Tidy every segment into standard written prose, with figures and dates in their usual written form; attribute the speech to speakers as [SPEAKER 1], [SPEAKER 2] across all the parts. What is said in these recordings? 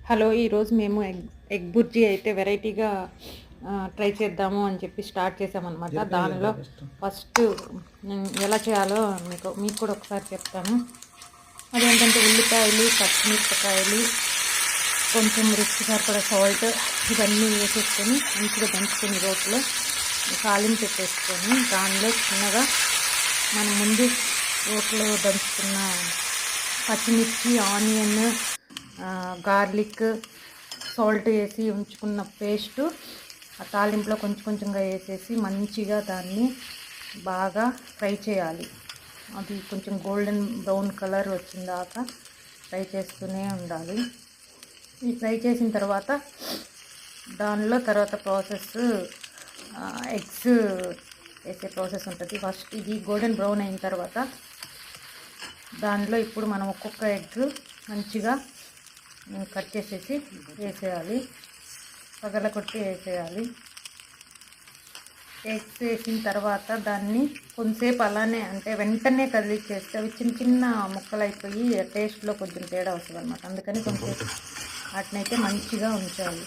[SPEAKER 1] Hello, ఈరోజు మేము egg bhurji అయితే వెరైటీగా ట్రై చేద్దాము అని చెప్పి స్టార్ట్ చేసామన్నమాట. దానిలో ఫస్ట్ ఎలా చేయాలో మీకు కూడా ఒకసారి చెప్తాను. అదేంటంటే ఉల్లిపాయలు, పచ్చిమిరపకాయలు, కొంచెం రుచికి సరిపడా సాల్ట్ ఇవన్నీ వేసేసుకొని మంచిగా దంచుకొని రోట్లో తాలింపు పెట్టేసుకొని దానిలో చిన్నగా మనం ముందు రోట్లో దంచుకున్న పచ్చిమిర్చి, ఆనియన్, గార్లిక్, సాల్ట్ వేసి ఉంచుకున్న పేస్టు ఆ తాలింపులో కొంచెం కొంచెంగా వేసేసి మంచిగా దాన్ని బాగా ఫ్రై చేయాలి. అది కొంచెం గోల్డెన్ బ్రౌన్ కలర్ వచ్చిందాక ఫ్రై చేస్తూనే ఉండాలి. ఈ ఫ్రై చేసిన తర్వాత దానిలో తర్వాత ప్రాసెస్ ఎగ్స్ వేసే ప్రాసెస్ ఉంటుంది. ఫస్ట్ ఇది గోల్డెన్ బ్రౌన్ అయిన తర్వాత దానిలో ఇప్పుడు మనం ఒక్కొక్క ఎగ్ మంచిగా కట్ చేసేసి వేసేయాలి, పగలగొట్టి వేసేయాలి. ఎగ్స్ వేసిన తర్వాత దాన్ని కొంతసేపు అలానే, అంటే వెంటనే కదిలిచ్చేస్తే అవి చిన్న చిన్న ముక్కలు అయిపోయి టేస్ట్లో కొంచెం తేడా వస్తుంది అనమాట. అందుకని కొంచెంసేపు వాటినైతే మంచిగా ఉంచాలి.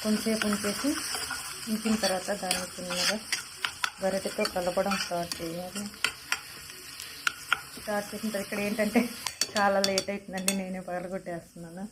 [SPEAKER 1] కొంతసేపు ఉంచిన తర్వాత దాన్ని చిన్నగా గరిటెతో కలపడం స్టార్ట్ చేయాలి. స్టార్ట్ చేసిన తర్వాత ఇక్కడ ఏంటంటే చాలా లేట్ అవుతుందండి, నేనే పగలగొట్టేస్తున్నాను.